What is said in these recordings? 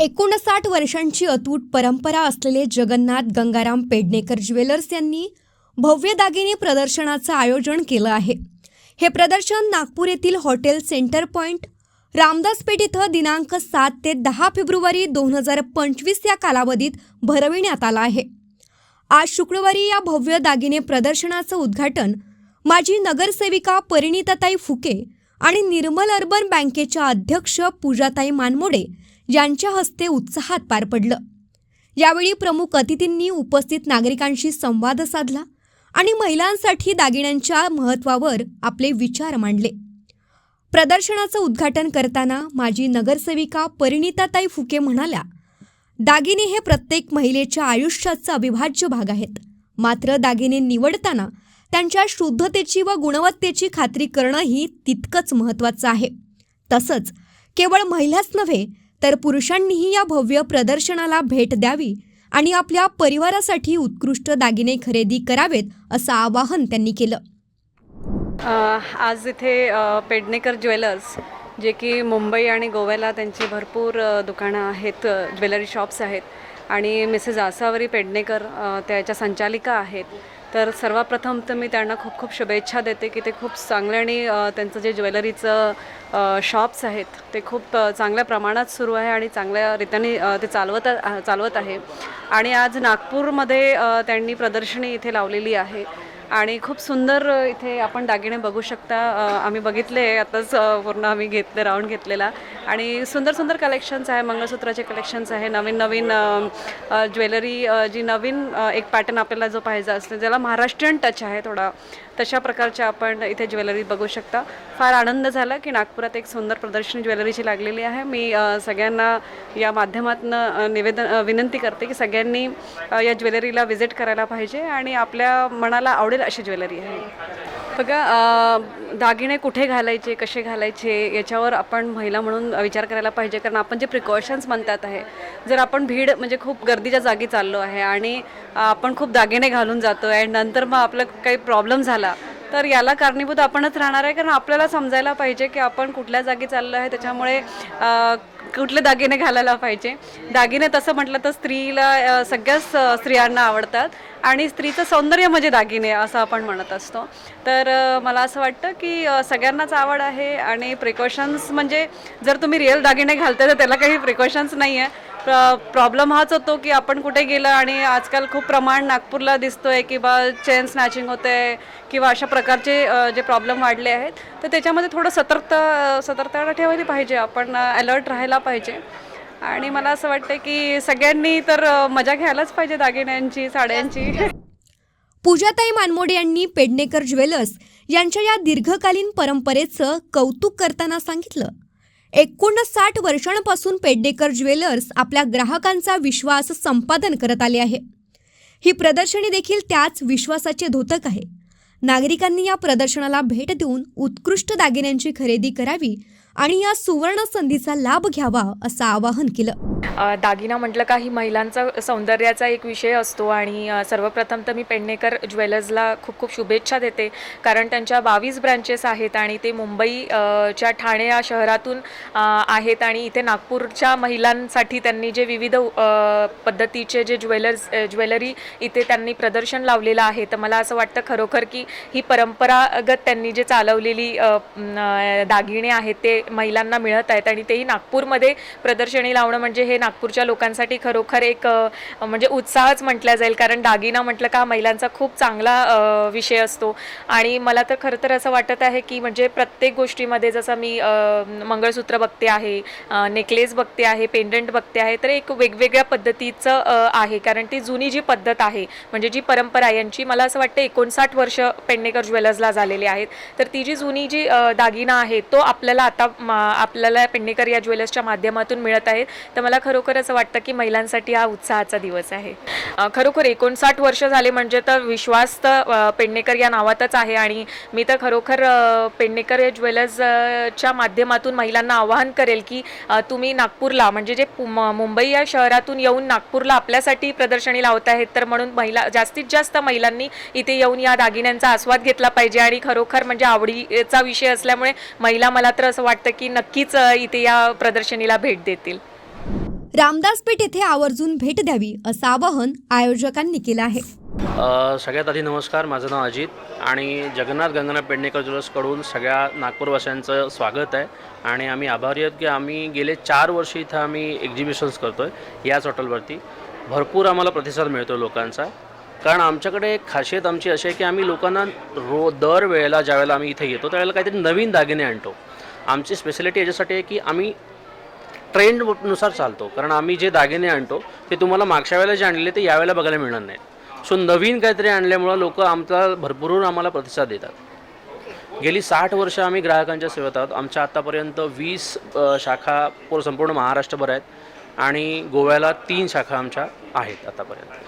59 वर्षांची अतूट परंपरा असलेले जगन्नाथ गंगाराम पेडणेकर ज्वेलर्स यांनी भव्य दागिने प्रदर्शनाचं आयोजन केलं आहे। हे प्रदर्शन नागपूर येथील हॉटेल सेंटर पॉइंट रामदासपेठ इथं दिनांक 7 ते 10 फेब्रुवारी 2025 या कालावधीत भरविण्यात आलं आहे। आज शुक्रवारी या भव्य दागिने प्रदर्शनाचं उद्घाटन माजी नगरसेविका परिणीताताई फुके आणि निर्मल अर्बन बँकेच्या अध्यक्ष पूजाताई मानमोडे यांच्या हस्ते उत्साहात पार पडलं। यावेळी प्रमुख अतिथींनी उपस्थित नागरिकांशी संवाद साधला आणि महिलांसाठी दागिन्यांच्या महत्त्वावर आपले विचार मांडले। प्रदर्शनाचं उद्घाटन करताना माजी नगरसेविका परिणीताताई फुके म्हणाल्या, दागिने हे प्रत्येक महिलेच्या आयुष्याचा अविभाज्य भाग आहेत। मात्र दागिने निवडताना त्यांच्या शुद्धतेची व गुणवत्तेची खात्री करणंही तितकंच महत्त्वाचं आहे। तसंच केवळ महिलाच नव्हे तर पुरुषांनीही या भव्य प्रदर्शनाला भेट द्यावी आणि आपल्या परिवारासाठी उत्कृष्ट दागिने खरेदी करावेत असं आवाहन त्यांनी केलं। आज इथे पेडणेकर ज्वेलर्स जे की मुंबई आणि गोव्याला त्यांची भरपूर दुकानं आहेत, ज्वेलरी शॉप्स आहेत आणि मिसेस आसावरी पेडणेकर त्याच्या संचालिका आहेत। तर सर्वप्रथम तर मी त्यांना खूप खूप शुभेच्छा देते की ते खूप चांगले आणि त्यांचं जे ज्वेलरीचं शॉप्स आहेत ते खूप चांगल्या प्रमाणात सुरू आहे आणि चांगल्या रीतीने ते चालवत आहे। आणि आज नागपूरमध्ये त्यांनी प्रदर्शनी इथे लावलेली आहे आणि खूप सुंदर इथे आपण दागिने बघू शकता। आम्ही बघितले आताच पूर्ण आम्ही राऊंड घेतलेला आणि सुंदर सुंदर कलेक्शन्स आहे, मंगळसूत्राचे कलेक्शन्स आहे, नवीन नवीन ज्वेलरी जी नवीन एक पॅटर्न आपल्याला जो पाहिजे असतो ज्याला महाराष्ट्रीयन टच आहे थोडा, तशा प्रकारच्या आपण इथे ज्वेलरी बघू शकता। फार आनंद झाला की नागपुरात एक सुंदर प्रदर्शनी ज्वेलरीची लागलेली आहे। मी सगळ्यांना या माध्यमातून विनंती करते की सगळ्यांनी या ज्वेलरीला व्हिजिट करायला पाहिजे आणि आपल्या मनाला आवडेल अशी ज्वेलरी आहे। बघा, दागिने कुठे घालायचे, कसे घालायचे याच्यावर आपण महिला म्हणून विचार करायला पाहिजे, कारण आपण जे प्रिकॉशन्स म्हणतात आहे, जर आपण भीड म्हणजे खूप गर्दीच्या जागी चाललो आहे आणि आपण खूप दागिने घालून जातो आहे नंतर मग आपलं काही प्रॉब्लेम झाला तर याला कारणीभूत आपणच राहणार आहे। कारण आपल्याला समजायला पाहिजे की आपण कुठल्या जागी चाललो आहे, त्याच्यामुळे कुठले दागिने घालायला पाहिजे। दागिने तसं म्हटलं तर स्त्रीला सगळ्याच स्त्रियांना आवडतात आणि स्त्रीचं सौंदर्य म्हणजे दागिने असं आपण म्हणत असतो। तर मला असं वाटतं की सगळ्यांनाच आवड आहे आणि प्रिकॉशन्स म्हणजे जर तुम्ही रिअल दागिने घालताय तर त्याला काही प्रिकॉशन्स नाही आहे। प्रॉब्लेम हाच होतो की आपण कुठे गेलं आणि आजकाल खूप प्रमाण नागपूरला दिसतोय की बा चेन स्नॅचिंग होते किंवा अशा प्रकारचे जे प्रॉब्लेम वाढले आहेत, तर त्याच्यामध्ये थोडं सतर्कता ठेवायला पाहिजे, आपण अलर्ट राहायला पाहिजे। आणि मला असं वाटतं की सगळ्यांनी तर मजा घ्यायलाच पाहिजे दागिन्यांची, साड्यांची। पूजाताई मानमोडे यांनी पेडणेकर ज्वेलर्स यांच्या या दीर्घकालीन परंपरेचं कौतुक करताना सांगितलं, 59 वर्षांपासून पेडणेकर ज्वेलर्स आपल्या ग्राहकांचा विश्वास संपादन करत आले आहे। ही प्रदर्शनी देखील त्याच विश्वासाचे द्योतक आहे। नागरिकांनी या प्रदर्शनाला भेट देऊन उत्कृष्ट दागिन्यांची खरेदी करावी आणि या सुवर्ण संधीचा लाभ घ्यावा असं आवाहन केलं। दागिना म्हटलं का ही महिलांचा सौंदर्याचा एक विषय असतो आणि सर्वप्रथम तर मी पेडणेकर ज्वेलर्सला खूप खूप शुभेच्छा देते, कारण त्यांच्या 22 ब्रँचेस आहेत आणि ते मुंबईच्या ठाणे या शहरातून आहेत आणि इथे नागपूरच्या महिलांसाठी त्यांनी जे विविध पद्धतीचे जे ज्वेलरी इथे त्यांनी प्रदर्शन लावलेलं आहे। तर मला असं वाटतं खरोखर की ही परंपरागत त्यांनी जे चालवलेली दागिने आहेत ते महिलांना मिळत आहेत आणि तेही नागपूरमध्ये प्रदर्शनी लावणं म्हणजे हे नागपूरच्या लोकांसाठी खरोखर एक म्हणजे उत्साहच म्हटला जाईल, कारण दागिना म्हटलं का महिलांचा खूप चांगला विषय असतो। आणि मला तर खरं तर असं वाटत आहे की म्हणजे प्रत्येक गोष्टीमध्ये जसं मी मंगळसूत्र बघते आहे, नेकलेस बघते आहे, पेंडंट बघते आहे, तर एक वेगवेगळ्या पद्धतीचं आहे, कारण ती जुनी जी पद्धत आहे म्हणजे जी परंपरा यांची मला असं वाटतं 59 वर्ष पेडणेकर ज्वेलर्सला झालेली आहेत। तर ती जी जुनी जी दागिना आहे तो आपल्याला आता आपल्याला पेडणेकर या ज्वेलर्सच्या माध्यमातून मिळत आहे। तर मला खरोखर असं वाटतं की महिलांसाठी हा उत्साहाचा दिवस आहे। खरोखर 59 वर्ष झाले म्हणजे तर विश्वास तर पेडणेकर या नावातच आहे आणि मी तर खरोखर पेडणेकर या ज्वेलर्सच्या माध्यमातून महिलांना आवाहन करेल की तुम्ही नागपूरला म्हणजे जे मुंबई या शहरातून येऊन नागपूरला आपल्यासाठी प्रदर्शनी लावत आहेत, तर म्हणून जास्तीत जास्त महिलांनी इथे येऊन या दागिन्यांचा आस्वाद घेतला पाहिजे आणि खरोखर म्हणजे आवडीचा विषय असल्यामुळे महिला मला तर असं वाटतं की नक्कीच इथे या प्रदर्शनीला भेट देतील। रामदास पेठ येथे आवर्जून भेट द्यावी असं आवाहन आयोजकांनी केलं आहे. सगळ्यात आधी नमस्कार. माझं नाव अजित आणि जगन्नाथ गंगाराम पेडणेकर ज्वेलर्सकडून सगळ्या नागपूरवासियांचं स्वागत आहे आणि आम्ही आभारी आहोत की आम्ही गेले 4 वर्ष इथं आम्ही एक्झिबिशन्स करतो आहे. याच हॉटेलवरती भरपूर आम्हाला प्रतिसाद मिळतो लोकांचा, कारण आमच्याकडे एक खासियत आमची अशी आहे की आम्ही लोकांना दर वेळेला ज्यावेळेला आम्ही इथे येतो त्यावेळेला काहीतरी नवीन दागिने आणतो. आमची स्पेशालिटी याच्यासाठी आहे की आम्ही ट्रेंडनुसार चालतो, कारण आम्ही जे दागिने आणतो ते तुम्हाला मागच्या वेळेला जे आणलेले ते यावेळेला बघायला मिळणार नाही. सो नवीन काहीतरी आणल्यामुळं लोक भरपूर आम्हाला प्रतिसाद देतात. गेली 60 वर्ष आम्ही ग्राहकांच्या सेवेत आहोत. आमच्या आत्तापर्यंत 20 शाखा संपूर्ण महाराष्ट्रभर आहेत आणि गोव्याला 3 शाखा आमच्या आहेत आतापर्यंत.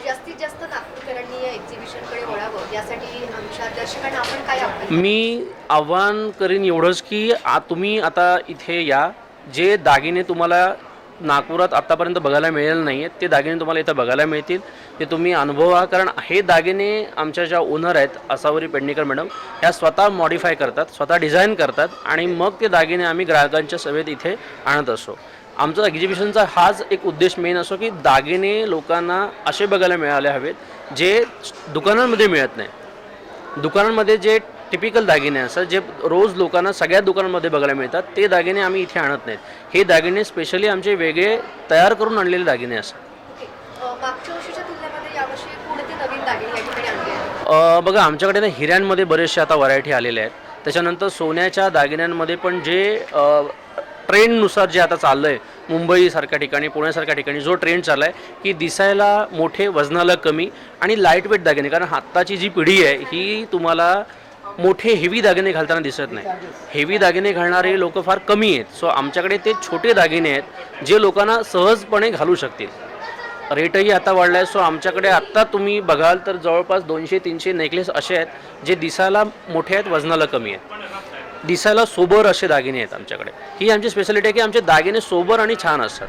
जास्तीत जास्त नागपूरकरांनी या एक्झिबिशनकडे वळावं यासाठी आमच्या दर्शकांना आपण काय आव्हान? मी आव्हान करीन एवढंच की तुम्ही आता इथे या. जे दागिने तुम्हाला नागपुरात आत्तापर्यंत बघायला मिळेल नाही आहेत ते दागिने तुम्हाला इथं बघायला मिळतील. ते तुम्ही अनुभवा, कारण हे दागिने आमच्या ज्या ओनर आहेत आसावरी पेडणेकर मॅडम, ह्या स्वतः मॉडिफाय करतात, स्वतः डिझाईन करतात आणि मग ते दागिने आम्ही ग्राहकांच्या सेवेत इथे आणत असतो. आमचा एक्झिबिशनचा हाच एक उद्देश मेन असो की दागिने लोकांना असे बघायला मिळाले हवेत जे दुकानांमध्ये मिळत नाही. दुकानांमध्ये जे टिपिकल दागिने असतात जे रोज लोकांना सगळ्या दुकानांमध्ये बघायला मिळतात ते दागिने आम्ही इथे आणत नाहीत. हे दागिने स्पेशली आमचे वेगळे तयार करून आणलेले दागिने असतात. मागच्या वर्षीच्या तुलनेमध्ये यावर्षी कोणते नवीन दागिने या ठिकाणी आणले आहेत? बघा, आमच्याकडे ना हिऱ्यांमध्ये बरेचसे आता व्हरायटी आलेल्या आहेत. त्याच्यानंतर सोन्याच्या दागिन्यांमध्ये पण जे ट्रेंडनुसार जे आता चाललं आहे, मुंबईसारख्या ठिकाणी, पुण्यासारख्या ठिकाणी जो ट्रेंड चालला आहे की दिसायला मोठे, वजनाला कमी आणि लाईटवेट दागिने, कारण आत्ताची जी पिढी आहे ही तुम्हाला मोठे हेवी दागिने घालताना दिसत नाही. हेवी दागिने घालणारे लोक फार कमी आहेत. सो आमच्याकडे ते छोटे दागिने आहेत जे लोकांना सहजपणे घालू शकतील. रेटही आता वाढला आहे. सो आमच्याकडे आत्ता तुम्ही बघाल तर जवळपास 200-300 नेकलेस असे आहेत जे दिसायला मोठे आहेत, वजनाला कमी आहेत, दिसायला सोबर असे दागिने आहेत आमच्याकडे. ही आमची स्पेशालिटी आहे की आमचे दागिने सोबर आणि छान असतात.